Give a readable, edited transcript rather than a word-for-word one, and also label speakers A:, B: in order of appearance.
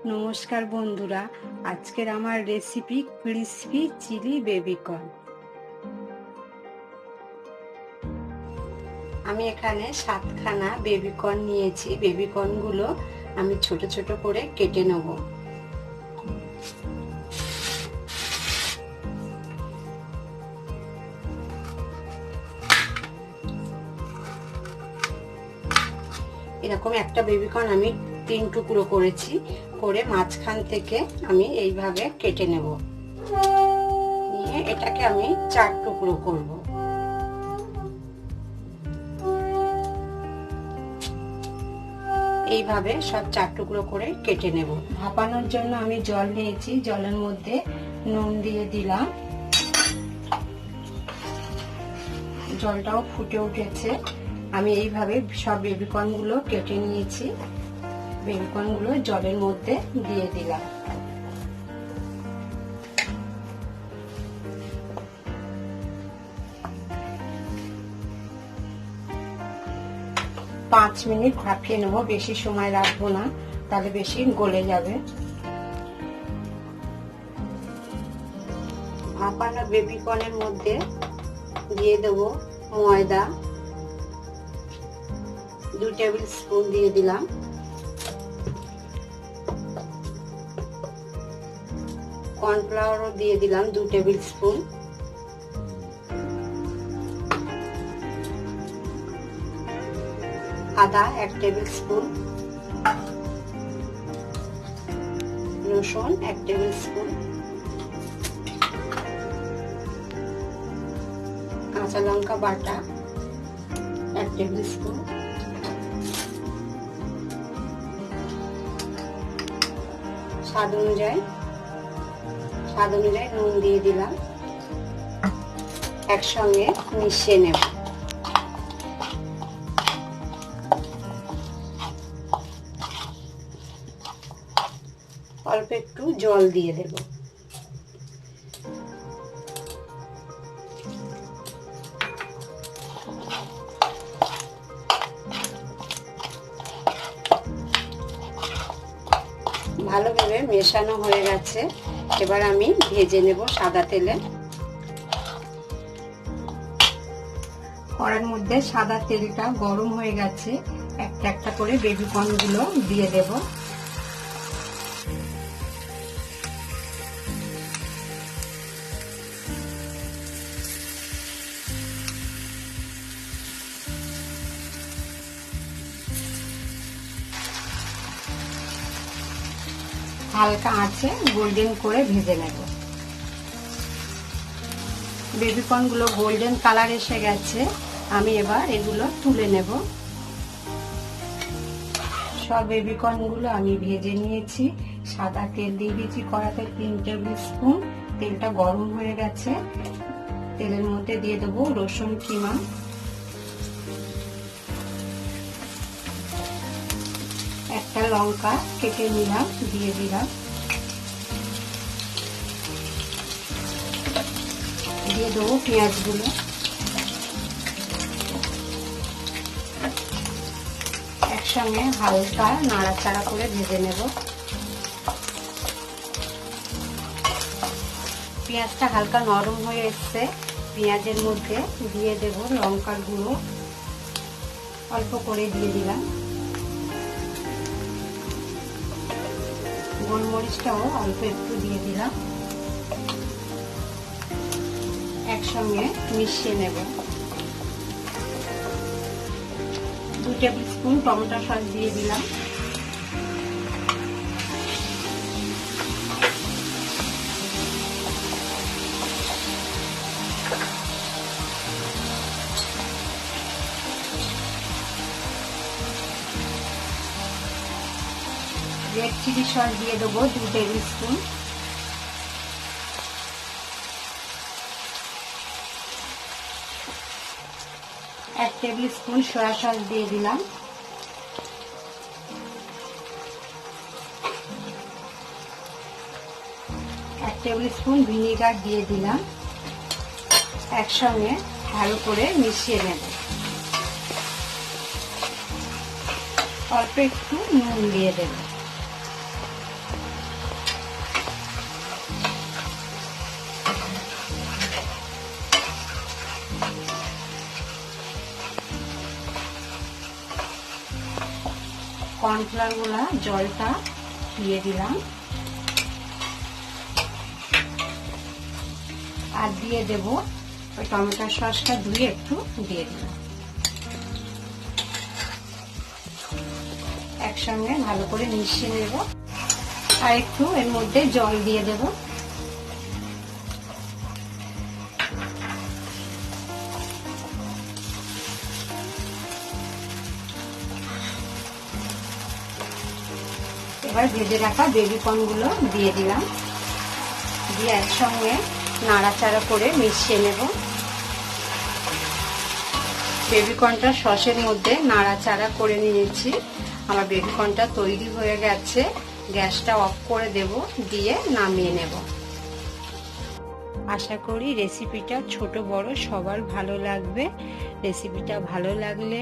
A: নমস্কার বন্ধুরা, আজকের আমার রেসিপি ক্রিসপি চিলি বেবিকর্ন। আমি এখানে 7খানা বেবিকর্ন নিয়েছি। বেবিকর্নগুলো আমি ছোট ছোট করে কেটে নেব। এরকম একটা বেবিকর্ন আমি 3 টুকরো করেছি, করে মাঝখান থেকে আমি এইভাবে কেটে নেব। নিয়ে এটাকে আমি 4 টুকরো করব। এইভাবে সব 4 টুকরো করে কেটে নেব। ভাপানোর জন্য আমি জল নিয়েছি, জলের মধ্যে নুন দিয়ে দিলাম। জলটাও ফুটে উঠেছে। আমি এইভাবে সব বেবিকর্ন গুলো কেটে নিয়েছি। বেবিকর্ন গুলো জলের মধ্যে দিয়ে দিলাম। পাঁচ মিনিট ভাপিয়ে নেব, বেশি সময় রাখবো না, তাহলে বেশি গলে যাবে। ভাপানো বেবিকর্নের মধ্যে দিয়ে দেবো ময়দা, 2 টেবিল স্পুন দিয়ে দিলাম। কর্নফ্লাওয়ারও দিয়ে দিলাম 2 টেবিল স্পুন। আদা 1 টেবিল স্পুন, রসুন 1 টেবিল স্পুন, কাঁচা লঙ্কা বাটা 1 টেবিল স্পুন, স্বাদ অনুযায়ী নুন দিয়ে দিলাম। একসঙ্গে মিশিয়ে নেব। অল্প একটু জল দিয়ে দেব। ভালোভাবে মেশানো হয়ে গেছে। এবার আমি ভেজে নেব সাদা তেলে। কড়াইয়ের মধ্যে সাদা তেলটা গরম হয়ে গেছে। একটা একটা করে বেবিকর্ন গুলো দিয়ে দেব। হালকা আঁচে গোল্ডেন করে ভেজে নেব। বেবিকর্ন গুলো গোল্ডেন কালার এসে গেছে। আমি এবার এগুলো তুলে নেব। সব বেবিকর্ন গুলো আমি ভেজে নিয়েছি। সাদা তেল দিয়ে দিয়েছি কড়াতে 3 টেবিল স্পুন। তেলটা গরম হয়ে গেছে। তেলের মধ্যে দিয়ে দেবো রসুন কিমা, একটা লঙ্কা কেটে নিলাম, দিয়ে দিলাম। দিয়ে দেবো পেঁয়াজগুলো। একসঙ্গে হালকা নাড়াচাড়া করে ভেজে নেব। পেঁয়াজটা হালকা নরম হয়ে এসছে। পেঁয়াজের মধ্যে দিয়ে দেব লঙ্কার গুঁড়ো, অল্প করে দিয়ে দিলাম। গোলমরিচটাও অল্প একটু দিয়ে দিলাম। একসঙ্গে মিশিয়ে নেব। 2 টেবিল স্পুন টমেটো সস দিয়ে দিলাম। রেড চিলি সস দিয়ে দেবো 2 টেবিল স্পুন। এক টেবিল স্পুন সয়া সস দিয়ে দিলাম। এক টেবিল স্পুন ভিনেগার দিয়ে দিলাম। একসঙ্গে ভালো করে মিশিয়ে নেব। অল্প একটু নুন দিয়ে দেব। কর্নফ্লাওয়ার গুলা জলটা দিয়ে দিলাম, আর দিয়ে দেব ওই টমেটো সসটা ধুয়ে একটু দিয়ে দিলাম। একসঙ্গে ভালো করে মিশিয়ে নেব, আর একটু এর মধ্যে জল দিয়ে দেব। এবার ভেজে রাখা বেবি কর্ন গুলো দিয়ে দিলাম, দিয়ে একসঙ্গে নাড়াচাড়া করে মিশিয়ে নেব। বেবি কর্নটা সসের মধ্যে নাড়াচাড়া করে নিয়েছি। আমার বেবি কর্নটা তৈরি হয়ে গেছে। গ্যাসটা অফ করে দেব, দিয়ে নামিয়ে নেব। আশা করি রেসিপিটা ছোট বড় সবার ভালো লাগবে। রেসিপিটা ভালো লাগলে